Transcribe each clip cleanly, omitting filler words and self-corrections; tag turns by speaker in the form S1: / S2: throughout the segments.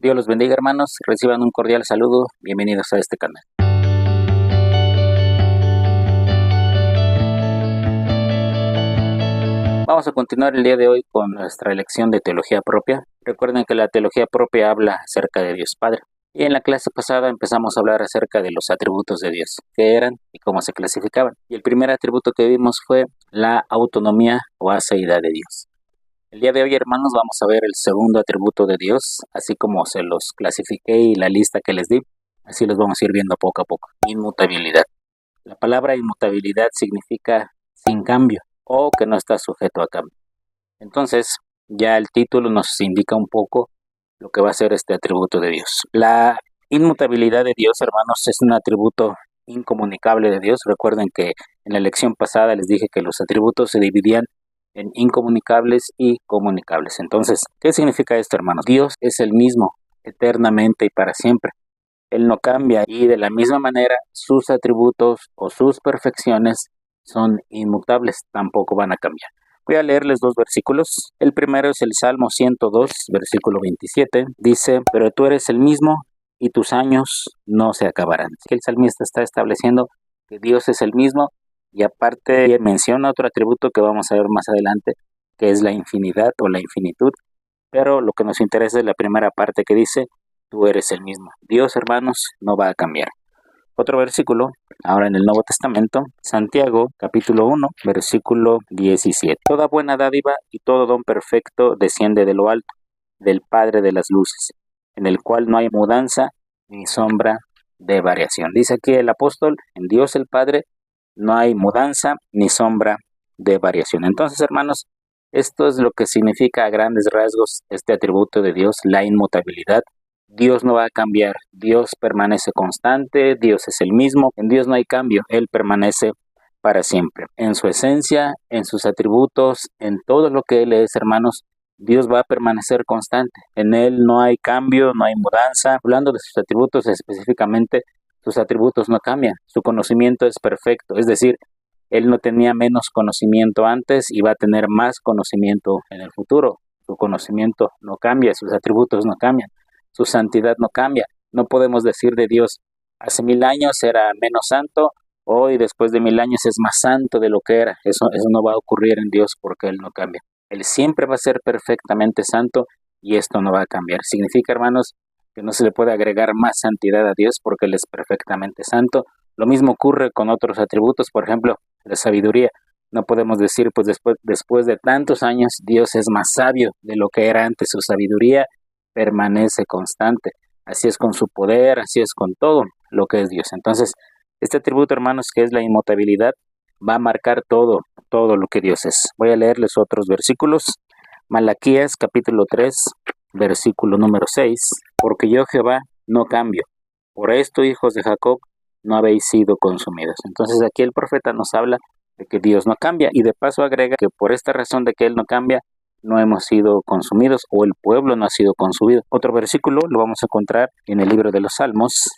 S1: Dios los bendiga, hermanos. Reciban un cordial saludo. Bienvenidos a este canal. Vamos a continuar el día de hoy con nuestra lección de teología propia. Recuerden que la teología propia habla acerca de Dios Padre. Y en la clase pasada empezamos a hablar acerca de los atributos de Dios, qué eran y cómo se clasificaban. Y el primer atributo que vimos fue la autonomía o aseidad de Dios. El día de hoy, hermanos, vamos a ver el segundo atributo de Dios, así como se los clasifiqué y la lista que les di, así los vamos a ir viendo poco a poco. Inmutabilidad. La palabra inmutabilidad significa sin cambio o que no está sujeto a cambio. Entonces, ya el título nos indica un poco lo que va a ser este atributo de Dios. La inmutabilidad de Dios, hermanos, es un atributo incomunicable de Dios. Recuerden que en la lección pasada les dije que los atributos se dividían en incomunicables y comunicables. Entonces, ¿qué significa esto, hermanos? Dios es el mismo eternamente y para siempre. Él no cambia y de la misma manera sus atributos o sus perfecciones son inmutables, tampoco van a cambiar. Voy a leerles dos versículos. El primero es el Salmo 102, versículo 27. Dice, pero tú eres el mismo y tus años no se acabarán. El salmista está estableciendo que Dios es el mismo y aparte menciona otro atributo que vamos a ver más adelante, que es la infinidad o la infinitud. Pero lo que nos interesa es la primera parte que dice, tú eres el mismo. Dios, hermanos, no va a cambiar. Otro versículo, ahora en el Nuevo Testamento, Santiago, capítulo 1, versículo 17. Toda buena dádiva y todo don perfecto desciende de lo alto, del Padre de las luces, en el cual no hay mudanza ni sombra de variación. Dice aquí el apóstol, en Dios el Padre no hay mudanza ni sombra de variación. Entonces, hermanos, esto es lo que significa a grandes rasgos este atributo de Dios, la inmutabilidad. Dios no va a cambiar, Dios permanece constante, Dios es el mismo, en Dios no hay cambio, Él permanece para siempre. En su esencia, en sus atributos, en todo lo que Él es, hermanos, Dios va a permanecer constante. En Él no hay cambio, no hay mudanza. Hablando de sus atributos específicamente, sus atributos no cambian, su conocimiento es perfecto, es decir, Él no tenía menos conocimiento antes y va a tener más conocimiento en el futuro. Su conocimiento no cambia, sus atributos no cambian. Su santidad no cambia. No podemos decir de Dios, hace 1000 años era menos santo, hoy después de 1000 años es más santo de lo que era. Eso no va a ocurrir en Dios porque Él no cambia. Él siempre va a ser perfectamente santo y esto no va a cambiar. Significa, hermanos, que no se le puede agregar más santidad a Dios porque Él es perfectamente santo. Lo mismo ocurre con otros atributos, por ejemplo, la sabiduría. No podemos decir, pues después de tantos años, Dios es más sabio de lo que era antes. Su sabiduría permanece constante. Así es con su poder, así es con todo lo que es Dios. Entonces, este atributo, hermanos, que es la inmutabilidad, va a marcar todo lo que Dios es. Voy a leerles otros versículos. Malaquías, capítulo 3, versículo número 6. Porque yo, Jehová, no cambio. Por esto, hijos de Jacob, no habéis sido consumidos. Entonces, aquí el profeta nos habla de que Dios no cambia y de paso agrega que por esta razón de que Él no cambia, no hemos sido consumidos o el pueblo no ha sido consumido. Otro versículo lo vamos a encontrar en el libro de los Salmos,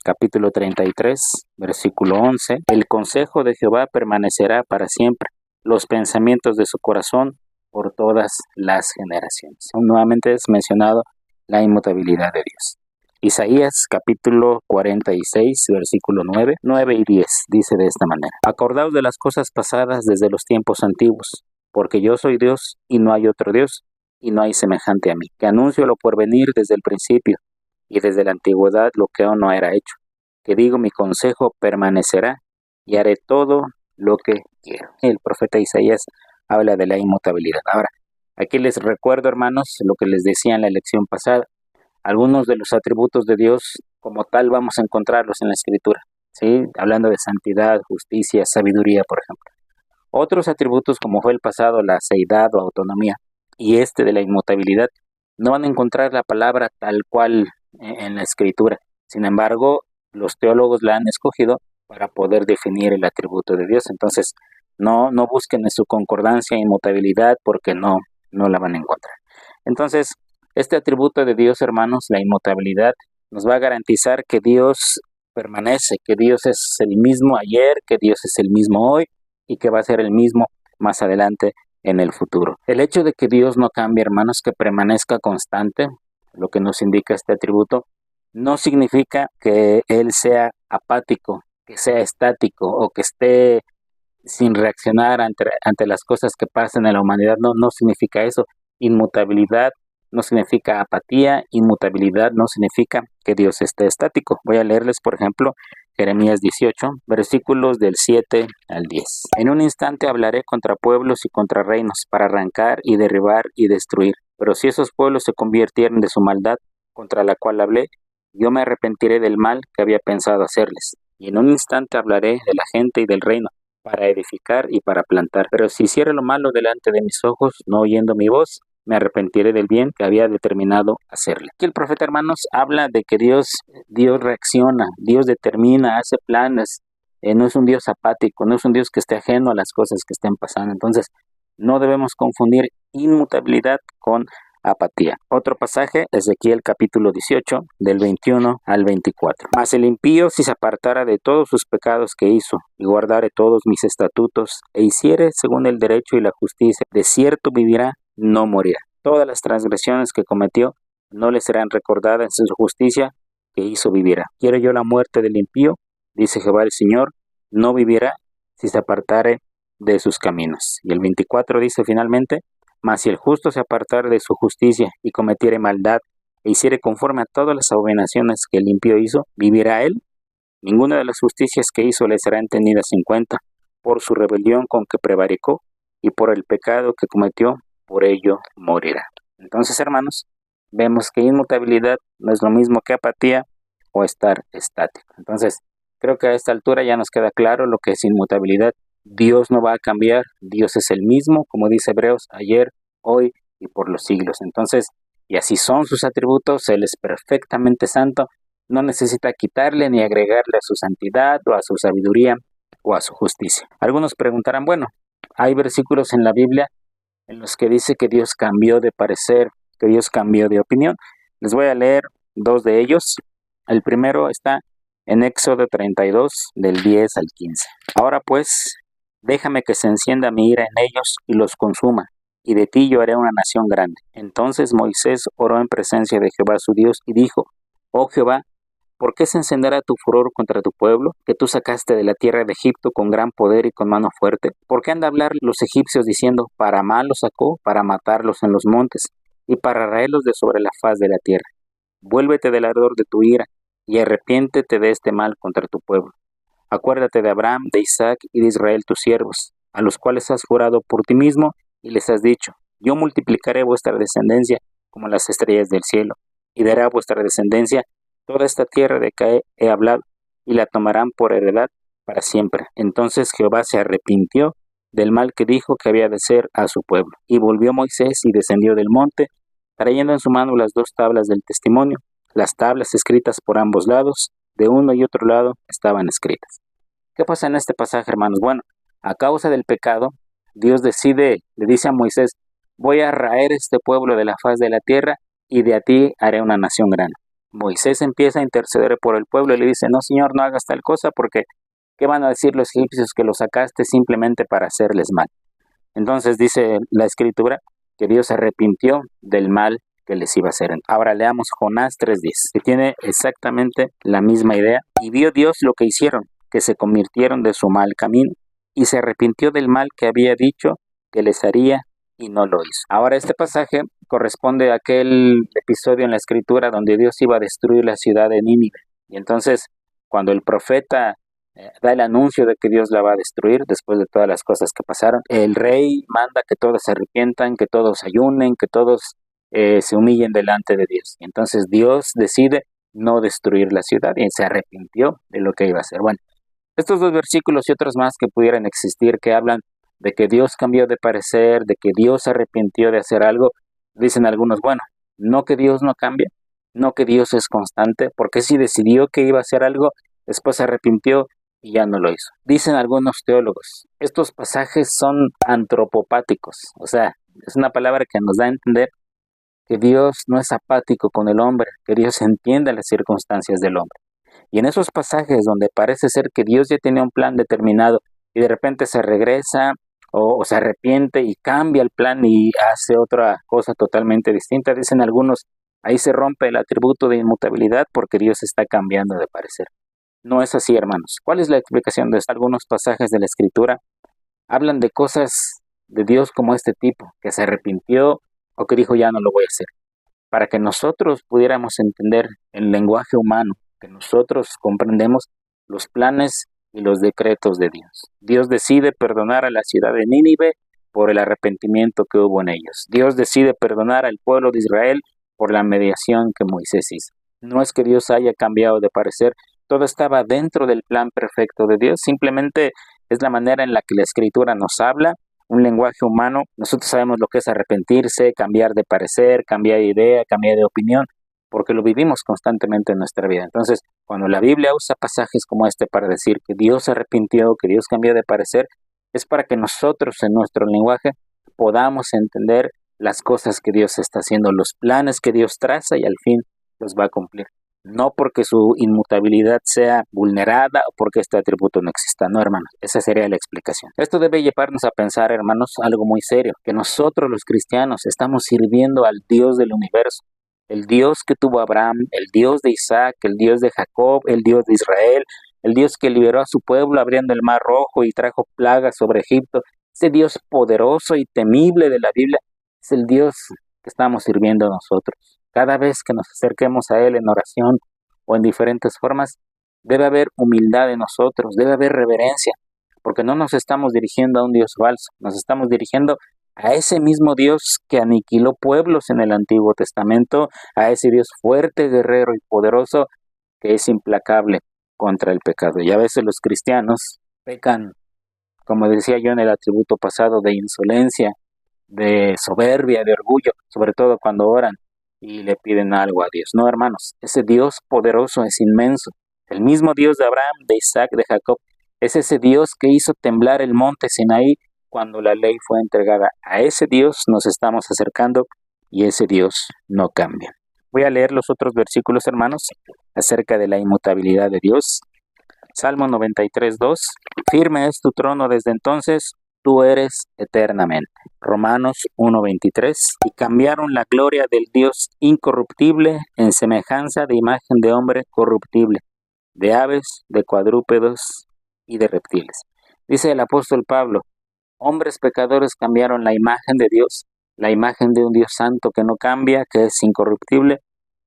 S1: capítulo 33, versículo 11. El consejo de Jehová permanecerá para siempre, los pensamientos de su corazón por todas las generaciones. Nuevamente es mencionado la inmutabilidad de Dios. Isaías capítulo 46, versículo 9 y 10, dice de esta manera. Acordaos de las cosas pasadas desde los tiempos antiguos, porque yo soy Dios y no hay otro Dios, y no hay semejante a mí, que anuncio lo porvenir desde el principio, y desde la antigüedad lo que aún no era hecho, que digo mi consejo permanecerá, y haré todo lo que quiero. El profeta Isaías habla de la inmutabilidad. Ahora, aquí les recuerdo, hermanos, lo que les decía en la lección pasada. Algunos de los atributos de Dios como tal vamos a encontrarlos en la Escritura, ¿sí? Hablando de santidad, justicia, sabiduría, por ejemplo. Otros atributos, como fue el pasado, la seidad o autonomía, y este de la inmutabilidad, no van a encontrar la palabra tal cual en la Escritura. Sin embargo, los teólogos la han escogido para poder definir el atributo de Dios. Entonces, no busquen en su concordancia inmutabilidad porque no la van a encontrar. Entonces, este atributo de Dios, hermanos, la inmutabilidad, nos va a garantizar que Dios permanece, que Dios es el mismo ayer, que Dios es el mismo hoy y que va a ser el mismo más adelante en el futuro. El hecho de que Dios no cambie, hermanos, que permanezca constante, lo que nos indica este atributo, no significa que Él sea apático, que sea estático o que esté sin reaccionar ante las cosas que pasan en la humanidad. No, no significa eso. Inmutabilidad no significa apatía, inmutabilidad no significa que Dios esté estático. Voy a leerles, por ejemplo, Jeremías 18, versículos del 7 al 10. En un instante hablaré contra pueblos y contra reinos para arrancar y derribar y destruir. Pero si esos pueblos se convirtieron de su maldad contra la cual hablé, yo me arrepentiré del mal que había pensado hacerles. Y en un instante hablaré de la gente y del reino para edificar y para plantar. Pero si hiciera lo malo delante de mis ojos, no oyendo mi voz, me arrepentiré del bien que había determinado hacerle. Aquí el profeta, hermanos, habla de que Dios reacciona, Dios determina, hace planes, no es un Dios apático, no es un Dios que esté ajeno a las cosas que estén pasando. Entonces, no debemos confundir inmutabilidad con apatía. Otro pasaje, Ezequiel capítulo 18, del 21 al 24. Mas el impío, si se apartara de todos sus pecados que hizo, y guardare todos mis estatutos, e hiciere según el derecho y la justicia, de cierto vivirá, no morirá. Todas las transgresiones que cometió no le serán recordadas en su justicia, que hizo vivirá. Quiero yo la muerte del impío, dice Jehová el Señor, no vivirá si se apartare de sus caminos. Y el 24 dice finalmente, mas si el justo se apartare de su justicia y cometiere maldad e hiciere conforme a todas las abominaciones que el impío hizo, vivirá él. Ninguna de las justicias que hizo le será entendida sin cuenta, por su rebelión con que prevaricó y por el pecado que cometió, por ello morirá. Entonces, hermanos, vemos que inmutabilidad no es lo mismo que apatía o estar estático. Entonces, creo que a esta altura ya nos queda claro lo que es inmutabilidad. Dios no va a cambiar, Dios es el mismo, como dice Hebreos, ayer, hoy y por los siglos. Entonces, y así son sus atributos, Él es perfectamente santo, no necesita quitarle ni agregarle a su santidad o a su sabiduría o a su justicia. Algunos preguntarán, bueno, hay versículos en la Biblia en los que dice que Dios cambió de parecer, que Dios cambió de opinión. Les voy a leer dos de ellos. El primero está en Éxodo 32, del 10 al 15. Ahora pues, déjame que se encienda mi ira en ellos y los consuma, y de ti yo haré una nación grande. Entonces Moisés oró en presencia de Jehová su Dios y dijo, oh Jehová, ¿por qué se encenderá tu furor contra tu pueblo, que tú sacaste de la tierra de Egipto con gran poder y con mano fuerte? ¿Por qué han de hablar los egipcios diciendo, para mal los sacó, para matarlos en los montes, y para raerlos de sobre la faz de la tierra? Vuélvete del ardor de tu ira, y arrepiéntete de este mal contra tu pueblo. Acuérdate de Abraham, de Isaac y de Israel tus siervos, a los cuales has jurado por ti mismo, y les has dicho, yo multiplicaré vuestra descendencia como las estrellas del cielo, y daré a vuestra descendencia toda esta tierra de que he hablado, y la tomarán por heredad para siempre. Entonces Jehová se arrepintió del mal que dijo que había de ser a su pueblo. Y volvió Moisés y descendió del monte, trayendo en su mano las dos tablas del testimonio. Las tablas escritas por ambos lados, de uno y otro lado, estaban escritas. ¿Qué pasa en este pasaje, hermanos? Bueno, a causa del pecado, Dios le dice a Moisés, voy a raer este pueblo de la faz de la tierra, y de a ti haré una nación grande. Moisés empieza a interceder por el pueblo y le dice, no, Señor, no hagas tal cosa porque ¿qué van a decir los egipcios que los sacaste simplemente para hacerles mal? Entonces dice la Escritura que Dios se arrepintió del mal que les iba a hacer. Ahora leamos Jonás 3:10, que tiene exactamente la misma idea. Y vio Dios lo que hicieron, que se convirtieron de su mal camino, y se arrepintió del mal que había dicho que les haría, y no lo hizo. Ahora este pasaje corresponde a aquel episodio en la Escritura donde Dios iba a destruir la ciudad de Nínive. Y entonces, cuando el profeta da el anuncio de que Dios la va a destruir después de todas las cosas que pasaron, el rey manda que todos se arrepientan, que todos ayunen, que todos se humillen delante de Dios. Y entonces Dios decide no destruir la ciudad y se arrepintió de lo que iba a hacer. Bueno, estos dos versículos y otros más que pudieran existir que hablan de que Dios cambió de parecer, de que Dios se arrepintió de hacer algo, dicen algunos, bueno, no que Dios no cambia, no que Dios es constante, porque si decidió que iba a hacer algo, después se arrepintió y ya no lo hizo. Dicen algunos teólogos, estos pasajes son antropopáticos, o sea, es una palabra que nos da a entender que Dios no es apático con el hombre, que Dios entiende las circunstancias del hombre. Y en esos pasajes donde parece ser que Dios ya tenía un plan determinado y de repente se regresa o se arrepiente y cambia el plan y hace otra cosa totalmente distinta, dicen algunos, Ahí se rompe el atributo de inmutabilidad porque Dios está cambiando de parecer. No es así, hermanos. ¿Cuál es la explicación de esto? Algunos pasajes de la Escritura hablan de cosas de Dios como este tipo, que se arrepintió o que dijo ya no lo voy a hacer, para que nosotros pudiéramos entender el lenguaje humano, que nosotros comprendemos los planes y los decretos de Dios. Dios decide perdonar a la ciudad de Nínive por el arrepentimiento que hubo en ellos. Dios decide perdonar al pueblo de Israel por la mediación que Moisés hizo. No es que Dios haya cambiado de parecer, todo estaba dentro del plan perfecto de Dios, simplemente es la manera en la que la Escritura nos habla, un lenguaje humano. Nosotros sabemos lo que es arrepentirse, cambiar de parecer, cambiar de idea, cambiar de opinión, porque lo vivimos constantemente en nuestra vida. Entonces, cuando la Biblia usa pasajes como este para decir que Dios se arrepintió, que Dios cambió de parecer, es para que nosotros en nuestro lenguaje podamos entender las cosas que Dios está haciendo, los planes que Dios traza y al fin los va a cumplir. No porque su inmutabilidad sea vulnerada o porque este atributo no exista, no, hermanos. Esa sería la explicación. Esto debe llevarnos a pensar, hermanos, algo muy serio, que nosotros los cristianos estamos sirviendo al Dios del universo, el Dios que tuvo Abraham, el Dios de Isaac, el Dios de Jacob, el Dios de Israel, el Dios que liberó a su pueblo abriendo el mar rojo y trajo plagas sobre Egipto. Ese Dios poderoso y temible de la Biblia es el Dios que estamos sirviendo nosotros. Cada vez que nos acerquemos a Él en oración o en diferentes formas, debe haber humildad en nosotros, debe haber reverencia, porque no nos estamos dirigiendo a un Dios falso, nos estamos dirigiendo a ese mismo Dios que aniquiló pueblos en el Antiguo Testamento, a ese Dios fuerte, guerrero y poderoso que es implacable contra el pecado. Y a veces los cristianos pecan, como decía yo en el atributo pasado, de insolencia, de soberbia, de orgullo, sobre todo cuando oran y le piden algo a Dios. No, hermanos, ese Dios poderoso es inmenso. El mismo Dios de Abraham, de Isaac, de Jacob, es ese Dios que hizo temblar el monte Sinaí cuando la ley fue entregada. A ese Dios nos estamos acercando y ese Dios no cambia. Voy a leer los otros versículos, hermanos, acerca de la inmutabilidad de Dios. Salmo 93:2. Firme es tu trono desde entonces, tú eres eternamente. Romanos 1:23. Y cambiaron la gloria del Dios incorruptible en semejanza de imagen de hombre corruptible, de aves, de cuadrúpedos y de reptiles. Dice el apóstol Pablo, hombres pecadores cambiaron la imagen de Dios, la imagen de un Dios santo que no cambia, que es incorruptible,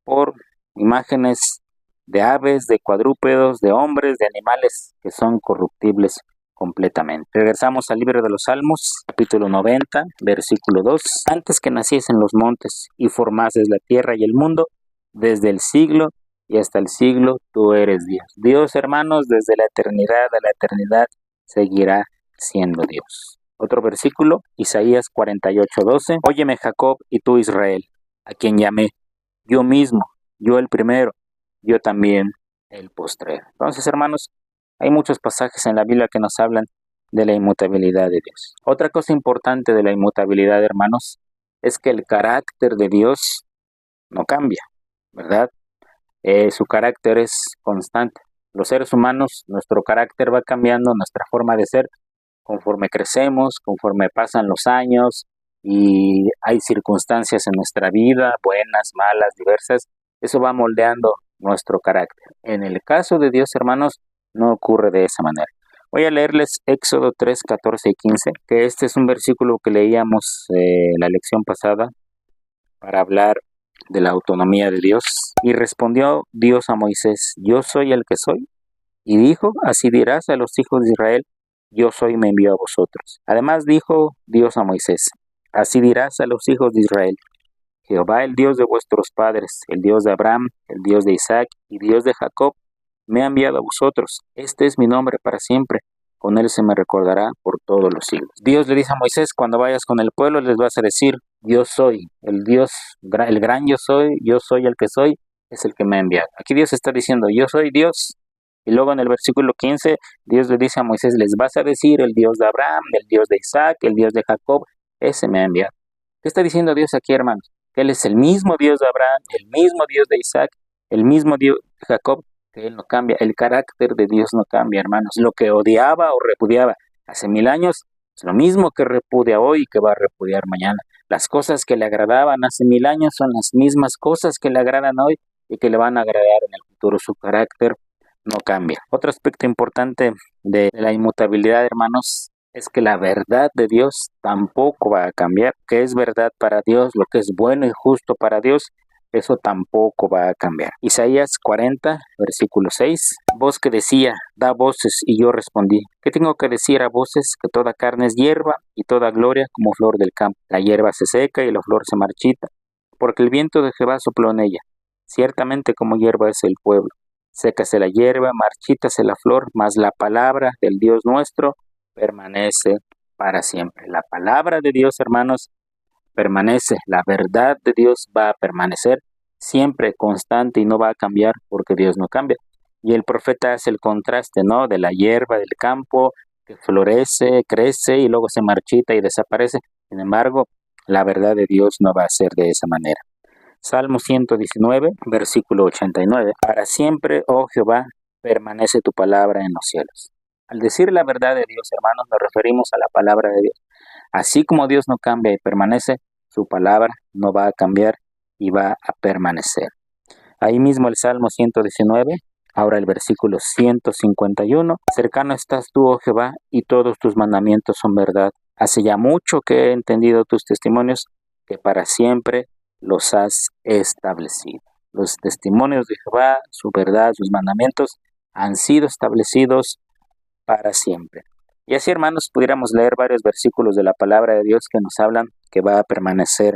S1: por imágenes de aves, de cuadrúpedos, de hombres, de animales que son corruptibles completamente. Regresamos al libro de los Salmos, capítulo 90, versículo 2. Antes que naciesen los montes y formases la tierra y el mundo, desde el siglo y hasta el siglo tú eres Dios. Dios, hermanos, desde la eternidad a la eternidad seguirá siendo Dios. Otro versículo, Isaías 48:12. Óyeme Jacob y tú Israel, a quien llamé, yo mismo, yo el primero, yo también el postrero. Entonces, hermanos, hay muchos pasajes en la Biblia que nos hablan de la inmutabilidad de Dios. Otra cosa importante de la inmutabilidad, hermanos, es que el carácter de Dios no cambia, ¿verdad? Su carácter es constante. Los seres humanos, nuestro carácter va cambiando, nuestra forma de ser, conforme crecemos, conforme pasan los años y hay circunstancias en nuestra vida, buenas, malas, diversas, eso va moldeando nuestro carácter. En el caso de Dios, hermanos, no ocurre de esa manera. Voy a leerles Éxodo 3, 14 y 15, que este es un versículo que leíamos la lección pasada para hablar de la autonomía de Dios. Y respondió Dios a Moisés, yo soy el que soy. Y dijo, así dirás a los hijos de Israel, yo soy, me envió a vosotros. Además dijo Dios a Moisés, así dirás a los hijos de Israel, Jehová el Dios de vuestros padres, el Dios de Abraham, el Dios de Isaac y Dios de Jacob, me ha enviado a vosotros. Este es mi nombre para siempre. Con él se me recordará por todos los siglos. Dios le dice a Moisés, cuando vayas con el pueblo les vas a decir, yo soy, el Dios, el gran yo soy el que soy, es el que me ha enviado. Aquí Dios está diciendo, yo soy Dios. Y luego en el versículo 15, Dios le dice a Moisés, les vas a decir el Dios de Abraham, el Dios de Isaac, el Dios de Jacob, ese me ha enviado. ¿Qué está diciendo Dios aquí, hermanos? Que Él es el mismo Dios de Abraham, el mismo Dios de Isaac, el mismo Dios de Jacob, que Él no cambia. El carácter de Dios no cambia, hermanos. Lo que odiaba o repudiaba hace 1000 años es lo mismo que repudia hoy y que va a repudiar mañana. Las cosas que le agradaban hace 1000 años son las mismas cosas que le agradan hoy y que le van a agradar en el futuro. Su carácter no cambia. Otro aspecto importante de la inmutabilidad, hermanos, es que la verdad de Dios tampoco va a cambiar. Que es verdad para Dios, lo que es bueno y justo para Dios, eso tampoco va a cambiar. Isaías 40, versículo 6. Voz que decía, da voces, y yo respondí. ¿Qué tengo que decir a voces? Que toda carne es hierba y toda gloria como flor del campo. La hierba se seca y la flor se marchita, porque el viento de Jehová sopló en ella. Ciertamente como hierba es el pueblo. Sécase la hierba, marchítase la flor, mas la palabra del Dios nuestro permanece para siempre. La palabra de Dios, hermanos, permanece. La verdad de Dios va a permanecer siempre constante y no va a cambiar porque Dios no cambia. Y el profeta hace el contraste, ¿no? De la hierba del campo que florece, crece y luego se marchita y desaparece. Sin embargo, la verdad de Dios no va a ser de esa manera. Salmo 119, versículo 89. Para siempre, oh Jehová, permanece tu palabra en los cielos. Al decir la verdad de Dios, hermanos, nos referimos a la palabra de Dios. Así como Dios no cambia y permanece, su palabra no va a cambiar y va a permanecer. Ahí mismo el Salmo 119, ahora el versículo 151. Cercano estás tú, oh Jehová, y todos tus mandamientos son verdad. Hace ya mucho que he entendido tus testimonios, que para siempre los has establecido. Los testimonios de Jehová, su verdad, sus mandamientos han sido establecidos para siempre. Y así, hermanos, pudiéramos leer varios versículos de la palabra de Dios que nos hablan que va a permanecer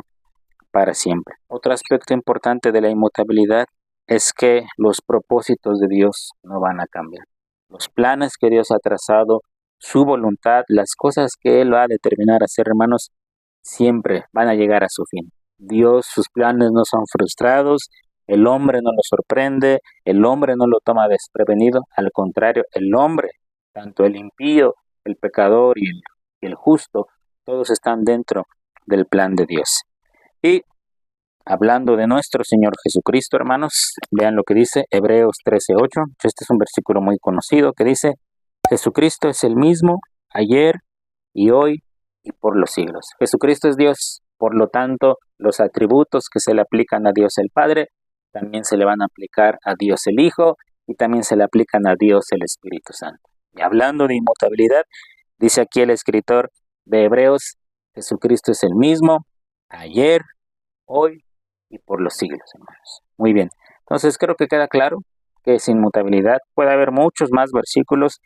S1: para siempre. Otro aspecto importante de la inmutabilidad es que los propósitos de Dios no van a cambiar. Los planes que Dios ha trazado, su voluntad, las cosas que Él va a determinar hacer, hermanos, siempre van a llegar a su fin. Dios, sus planes no son frustrados, el hombre no lo sorprende, el hombre no lo toma desprevenido, al contrario, el hombre, tanto el impío, el pecador y el justo, todos están dentro del plan de Dios. Y hablando de nuestro Señor Jesucristo, hermanos, vean lo que dice Hebreos 13:8. Este es un versículo muy conocido que dice, Jesucristo es el mismo ayer y hoy y por los siglos. Jesucristo es Dios, por lo tanto, los atributos que se le aplican a Dios el Padre, también se le van a aplicar a Dios el Hijo y también se le aplican a Dios el Espíritu Santo. Y hablando de inmutabilidad, dice aquí el escritor de Hebreos, Jesucristo es el mismo ayer, hoy y por los siglos, hermanos. Muy bien, entonces creo que queda claro que es inmutabilidad. Puede haber muchos más versículos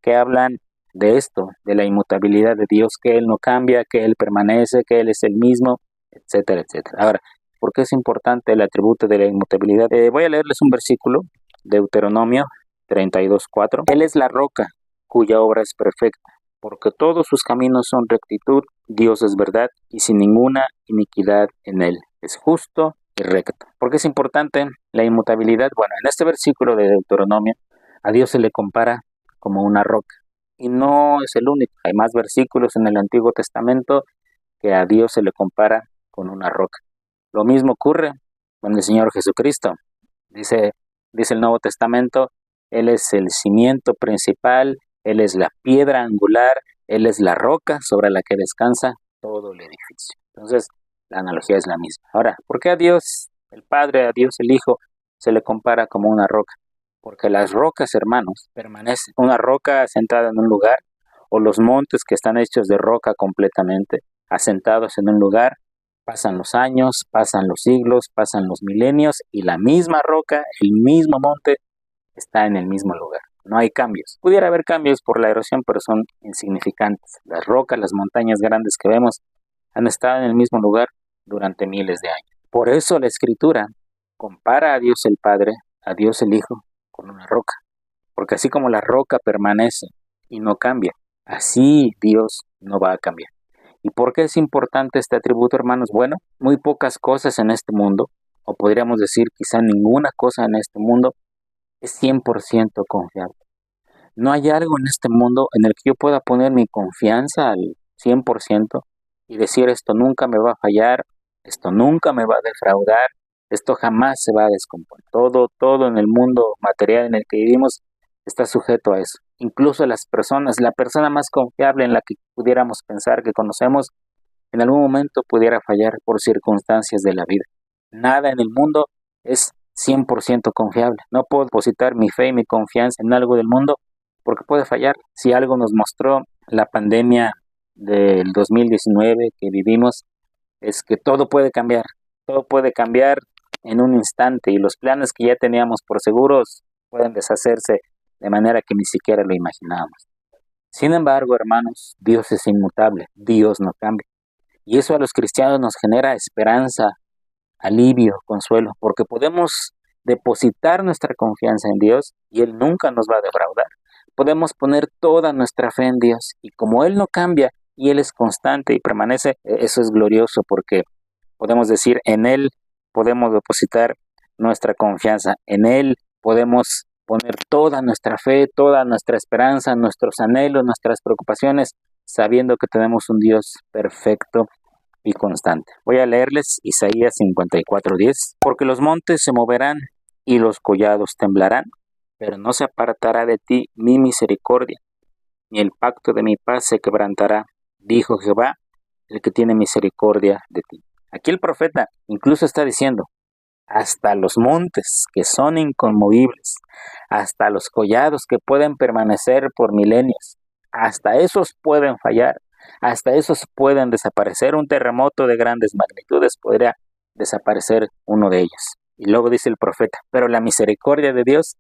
S1: que hablan de esto, de la inmutabilidad de Dios, que Él no cambia, que Él permanece, que Él es el mismo, etcétera, etcétera. Ahora, ¿por qué es importante el atributo de la inmutabilidad? Voy a leerles un versículo, Deuteronomio 32:4. Él es la roca, cuya obra es perfecta, porque todos sus caminos son rectitud, Dios es verdad, y sin ninguna iniquidad en Él. Es justo y recto. ¿Por qué es importante la inmutabilidad? Bueno, en este versículo de Deuteronomio, a Dios se le compara como una roca. Y no es el único. Hay más versículos en el Antiguo Testamento que a Dios se le compara con una roca. Lo mismo ocurre con el Señor Jesucristo. Dice el Nuevo Testamento, Él es el cimiento principal, Él es la piedra angular, Él es la roca sobre la que descansa todo el edificio. Entonces, la analogía es la misma. Ahora, ¿por qué a Dios el Padre, a Dios el Hijo, se le compara como una roca? Porque las rocas, hermanos, permanecen. Una roca asentada en un lugar, o los montes que están hechos de roca completamente, asentados en un lugar, pasan los años, pasan los siglos, pasan los milenios, y la misma roca, el mismo monte, está en el mismo lugar. No hay cambios. Pudiera haber cambios por la erosión, pero son insignificantes. Las rocas, las montañas grandes que vemos, han estado en el mismo lugar durante miles de años. Por eso la Escritura compara a Dios el Padre, a Dios el Hijo, con una roca. Porque así como la roca permanece y no cambia, así Dios no va a cambiar. ¿Y por qué es importante este atributo, hermanos? Bueno, muy pocas cosas en este mundo, o podríamos decir quizá ninguna cosa en este mundo, es 100% confiable. No hay algo en este mundo en el que yo pueda poner mi confianza al 100% y decir esto nunca me va a fallar, esto nunca me va a defraudar, esto jamás se va a descomponer. Todo en el mundo material en el que vivimos está sujeto a eso. Incluso las personas, la persona más confiable en la que pudiéramos pensar que conocemos, en algún momento pudiera fallar por circunstancias de la vida. Nada en el mundo es 100% confiable. No puedo depositar mi fe y mi confianza en algo del mundo porque puede fallar. Si algo nos mostró la pandemia del 2019 que vivimos, es que todo puede cambiar en un instante y los planes que ya teníamos por seguros pueden deshacerse de manera que ni siquiera lo imaginábamos. Sin embargo, hermanos, Dios es inmutable, Dios no cambia. Y eso a los cristianos nos genera esperanza, alivio, consuelo, porque podemos depositar nuestra confianza en Dios y Él nunca nos va a defraudar. Podemos poner toda nuestra fe en Dios y como Él no cambia y Él es constante y permanece, eso es glorioso porque podemos decir en Él podemos depositar nuestra confianza, en Él podemos poner toda nuestra fe, toda nuestra esperanza, nuestros anhelos, nuestras preocupaciones, sabiendo que tenemos un Dios perfecto y constante. Voy a leerles Isaías 54:10, porque los montes se moverán y los collados temblarán, pero no se apartará de ti mi misericordia, ni el pacto de mi paz se quebrantará, dijo Jehová, el que tiene misericordia de ti. Aquí el profeta incluso está diciendo, hasta los montes que son inconmovibles, hasta los collados que pueden permanecer por milenios, hasta esos pueden fallar, hasta esos pueden desaparecer. Un terremoto de grandes magnitudes podría desaparecer uno de ellos. Y luego dice el profeta, pero la misericordia de Dios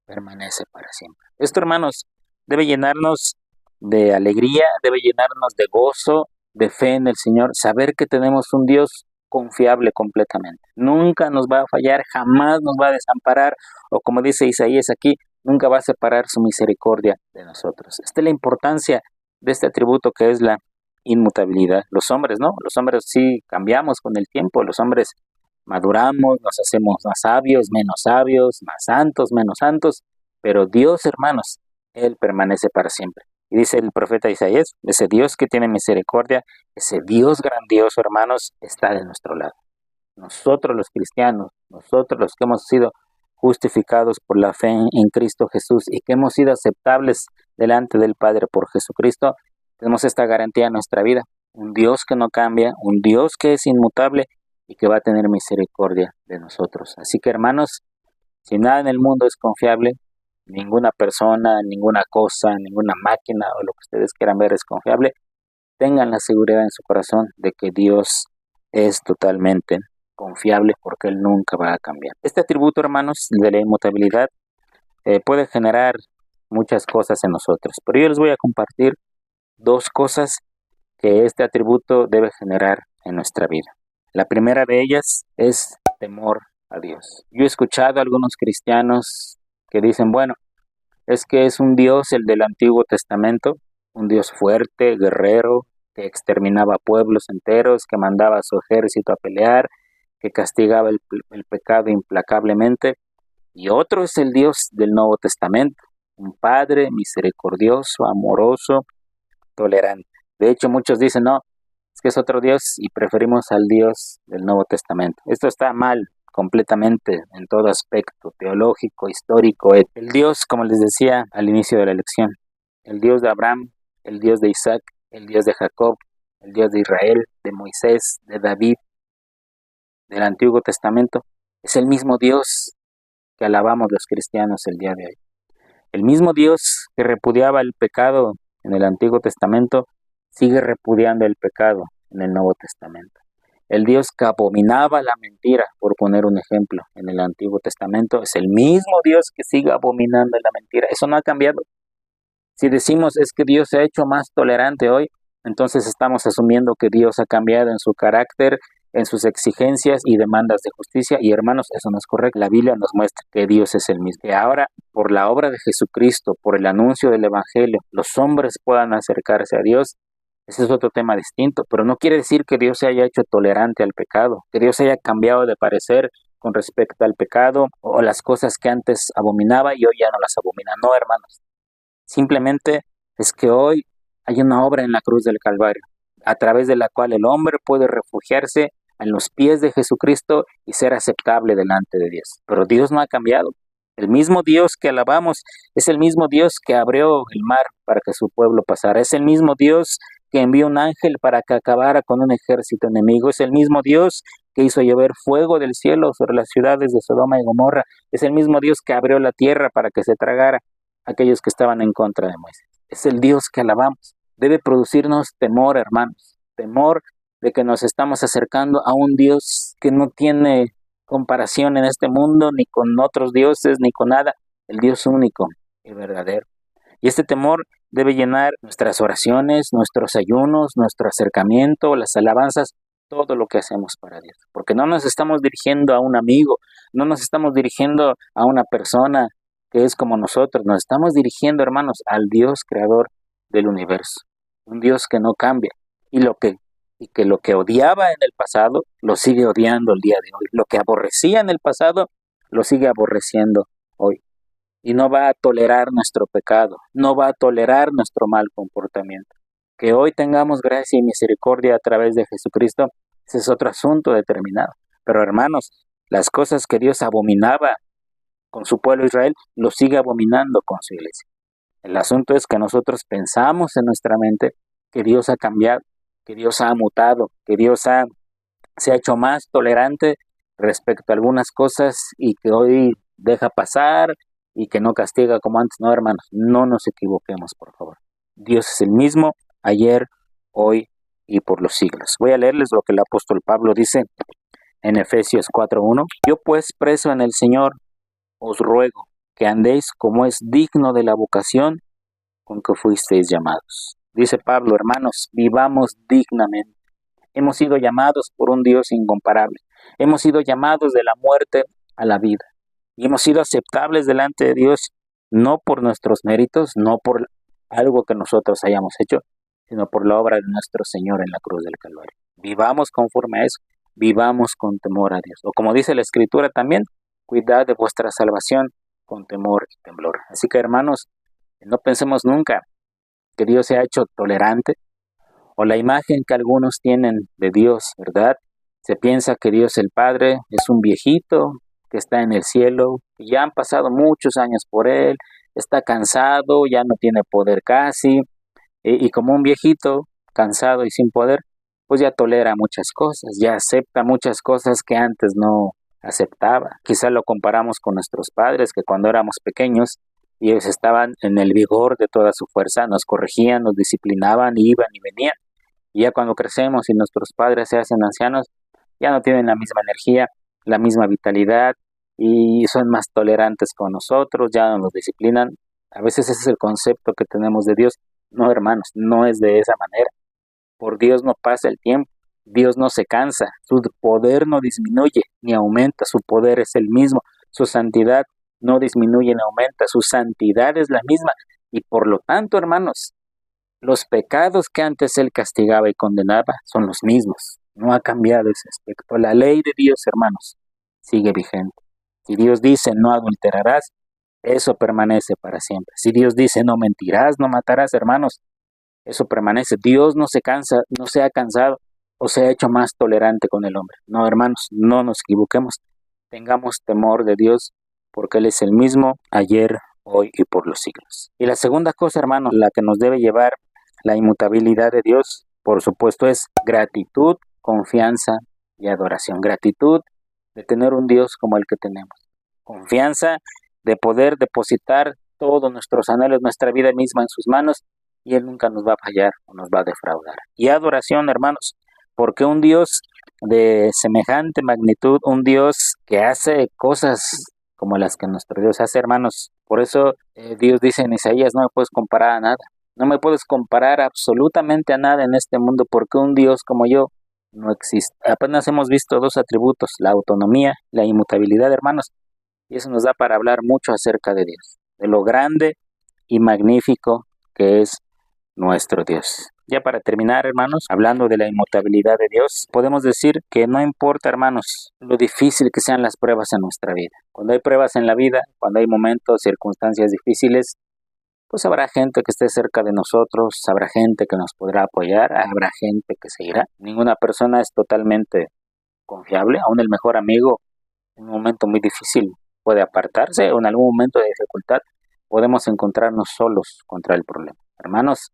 S1: permanece para siempre. Esto, hermanos, debe llenarnos de alegría, debe llenarnos de gozo, de fe en el Señor, saber que tenemos un Dios confiable completamente. Nunca nos va a fallar, jamás nos va a desamparar, o como dice Isaías aquí, nunca va a separar su misericordia de nosotros. Esta es la importancia de este atributo que es la inmutabilidad. Los hombres, ¿no? Los hombres sí cambiamos con el tiempo, los hombres maduramos, nos hacemos más sabios, más santos, menos santos, pero Dios, hermanos, Él permanece para siempre. Y dice el profeta Isaías, ese Dios que tiene misericordia, ese Dios grandioso, hermanos, está de nuestro lado. Nosotros los cristianos, nosotros los que hemos sido justificados por la fe en Cristo Jesús y que hemos sido aceptables delante del Padre por Jesucristo, tenemos esta garantía en nuestra vida. Un Dios que no cambia, un Dios que es inmutable y que va a tener misericordia de nosotros. Así que, hermanos, si nada en el mundo es confiable, ninguna persona, ninguna cosa, ninguna máquina o lo que ustedes quieran ver es confiable, tengan la seguridad en su corazón de que Dios es totalmente confiable porque Él nunca va a cambiar. Este atributo, hermanos, de la inmutabilidad puede generar muchas cosas en nosotros, pero yo les voy a compartir dos cosas que este atributo debe generar en nuestra vida. La primera de ellas es temor a Dios. Yo he escuchado a algunos cristianos que dicen, bueno, es que es un Dios el del Antiguo Testamento, un Dios fuerte, guerrero, que exterminaba pueblos enteros, que mandaba a su ejército a pelear, que castigaba el pecado implacablemente. Y otro es el Dios del Nuevo Testamento, un Padre misericordioso, amoroso, tolerante. De hecho, muchos dicen, no, es que es otro Dios y preferimos al Dios del Nuevo Testamento. Esto está mal completamente en todo aspecto, teológico, histórico. El Dios, como les decía al inicio de la lección, el Dios de Abraham, el Dios de Isaac, el Dios de Jacob, el Dios de Israel, de Moisés, de David, del Antiguo Testamento, es el mismo Dios que alabamos los cristianos el día de hoy. El mismo Dios que repudiaba el pecado en el Antiguo Testamento, sigue repudiando el pecado en el Nuevo Testamento. El Dios que abominaba la mentira, por poner un ejemplo, en el Antiguo Testamento, es el mismo Dios que sigue abominando la mentira. Eso no ha cambiado. Si decimos es que Dios se ha hecho más tolerante hoy, entonces estamos asumiendo que Dios ha cambiado en su carácter, en sus exigencias y demandas de justicia. Y hermanos, eso no es correcto. La Biblia nos muestra que Dios es el mismo. Que ahora, por la obra de Jesucristo, por el anuncio del Evangelio, los hombres puedan acercarse a Dios. Ese es otro tema distinto, pero no quiere decir que Dios se haya hecho tolerante al pecado, que Dios haya cambiado de parecer con respecto al pecado o las cosas que antes abominaba y hoy ya no las abomina. No, hermanos. Simplemente es que hoy hay una obra en la cruz del Calvario, a través de la cual el hombre puede refugiarse en los pies de Jesucristo y ser aceptable delante de Dios. Pero Dios no ha cambiado. El mismo Dios que alabamos es el mismo Dios que abrió el mar para que su pueblo pasara. Es el mismo Dios que envió un ángel para que acabara con un ejército enemigo. Es el mismo Dios que hizo llover fuego del cielo sobre las ciudades de Sodoma y Gomorra. Es el mismo Dios que abrió la tierra para que se tragara a aquellos que estaban en contra de Moisés. Es el Dios que alabamos. Debe producirnos temor, hermanos, temor de que nos estamos acercando a un Dios que no tiene comparación en este mundo, ni con otros dioses, ni con nada, el Dios único y verdadero. Y este temor debe llenar nuestras oraciones, nuestros ayunos, nuestro acercamiento, las alabanzas, todo lo que hacemos para Dios. Porque no nos estamos dirigiendo a un amigo, no nos estamos dirigiendo a una persona que es como nosotros, nos estamos dirigiendo, hermanos, al Dios creador del universo, un Dios que no cambia y que lo que odiaba en el pasado lo sigue odiando el día de hoy, lo que aborrecía en el pasado lo sigue aborreciendo hoy. Y no va a tolerar nuestro pecado, no va a tolerar nuestro mal comportamiento. Que hoy tengamos gracia y misericordia a través de Jesucristo, ese es otro asunto determinado. Pero hermanos, las cosas que Dios abominaba con su pueblo Israel, lo sigue abominando con su iglesia. El asunto es que nosotros pensamos en nuestra mente que Dios ha cambiado, que Dios ha mutado, que se ha hecho más tolerante respecto a algunas cosas y que hoy deja pasar y que no castiga como antes. No, hermanos, no nos equivoquemos, por favor. Dios es el mismo ayer, hoy y por los siglos. Voy a leerles lo que el apóstol Pablo dice en Efesios 4:1. Yo pues, preso en el Señor, os ruego que andéis como es digno de la vocación con que fuisteis llamados. Dice Pablo, hermanos, vivamos dignamente. Hemos sido llamados por un Dios incomparable. Hemos sido llamados de la muerte a la vida. Y hemos sido aceptables delante de Dios, no por nuestros méritos, no por algo que nosotros hayamos hecho, sino por la obra de nuestro Señor en la cruz del Calvario. Vivamos conforme a eso, vivamos con temor a Dios. O como dice la Escritura también, cuidad de vuestra salvación con temor y temblor. Así que, hermanos, no pensemos nunca que Dios se ha hecho tolerante, o la imagen que algunos tienen de Dios, ¿verdad? Se piensa que Dios el Padre es un viejito que está en el cielo, y ya han pasado muchos años por él, está cansado, ya no tiene poder casi, y como un viejito cansado y sin poder, pues ya tolera muchas cosas, ya acepta muchas cosas que antes no aceptaba. Quizá lo comparamos con nuestros padres, que cuando éramos pequeños y ellos estaban en el vigor de toda su fuerza, nos corregían, nos disciplinaban, iban y venían. Y ya cuando crecemos y nuestros padres se hacen ancianos, ya no tienen la misma energía, la misma vitalidad y son más tolerantes con nosotros, ya no nos disciplinan. A veces ese es el concepto que tenemos de Dios. No, hermanos, no es de esa manera. Por Dios no pasa el tiempo, Dios no se cansa, su poder no disminuye ni aumenta, su poder es el mismo, su santidad no disminuye ni aumenta, su santidad es la misma. Y por lo tanto, hermanos, los pecados que antes él castigaba y condenaba son los mismos. No ha cambiado ese aspecto. La ley de Dios, hermanos, sigue vigente. Si Dios dice no adulterarás, eso permanece para siempre. Si Dios dice no mentirás, no matarás, hermanos, eso permanece. Dios no se cansa, no se ha cansado o se ha hecho más tolerante con el hombre. No, hermanos, no nos equivoquemos. Tengamos temor de Dios porque Él es el mismo ayer, hoy y por los siglos. Y la segunda cosa, hermanos, la que nos debe llevar la inmutabilidad de Dios, por supuesto, es gratitud, confianza y adoración. Gratitud de tener un Dios como el que tenemos. Confianza de poder depositar todos nuestros anhelos, nuestra vida misma en sus manos, y Él nunca nos va a fallar o nos va a defraudar. Y adoración, hermanos, porque un Dios de semejante magnitud, un Dios que hace cosas como las que nuestro Dios hace, hermanos, por eso Dios dice en Isaías, no me puedes comparar a nada, no me puedes comparar absolutamente a nada en este mundo, porque un Dios como yo no existe. Apenas hemos visto dos atributos, la autonomía, la inmutabilidad, hermanos, y eso nos da para hablar mucho acerca de Dios, de lo grande y magnífico que es nuestro Dios. Ya para terminar, hermanos, hablando de la inmutabilidad de Dios, podemos decir que no importa, hermanos, lo difícil que sean las pruebas en nuestra vida. Cuando hay pruebas en la vida, cuando hay momentos, circunstancias difíciles, pues habrá gente que esté cerca de nosotros, habrá gente que nos podrá apoyar, habrá gente que se irá. Ninguna persona es totalmente confiable, aún el mejor amigo en un momento muy difícil puede apartarse o en algún momento de dificultad podemos encontrarnos solos contra el problema. Hermanos,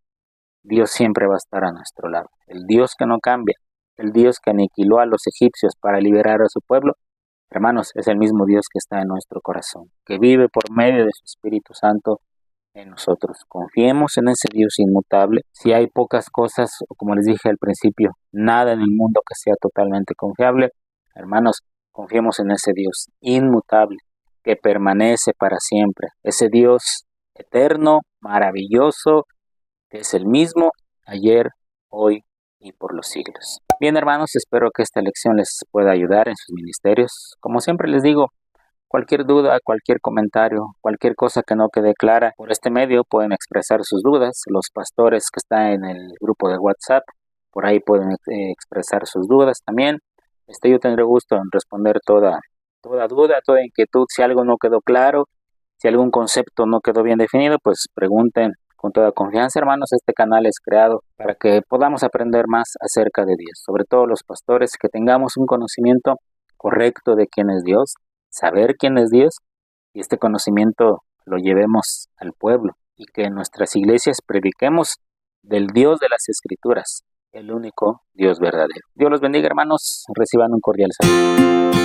S1: Dios siempre va a estar a nuestro lado. El Dios que no cambia, el Dios que aniquiló a los egipcios para liberar a su pueblo, hermanos, es el mismo Dios que está en nuestro corazón, que vive por medio de su Espíritu Santo en nosotros. Confiemos en ese Dios inmutable. Si hay pocas cosas, o como les dije al principio, nada en el mundo que sea totalmente confiable, hermanos, confiemos en ese Dios inmutable, que permanece para siempre. Ese Dios eterno, maravilloso, que es el mismo ayer, hoy y por los siglos. Bien, hermanos, espero que esta lección les pueda ayudar en sus ministerios. Como siempre les digo, cualquier duda, cualquier comentario, cualquier cosa que no quede clara por este medio, pueden expresar sus dudas. Los pastores que están en el grupo de WhatsApp, por ahí pueden expresar sus dudas también. Yo tendré gusto en responder toda duda, toda inquietud. Si algo no quedó claro, si algún concepto no quedó bien definido, pues pregunten con toda confianza, hermanos. Este canal es creado para que podamos aprender más acerca de Dios, sobre todo los pastores, que tengamos un conocimiento correcto de quién es Dios, saber quién es Dios, y este conocimiento lo llevemos al pueblo y que en nuestras iglesias prediquemos del Dios de las Escrituras, el único Dios verdadero. Dios los bendiga, hermanos. Reciban un cordial saludo.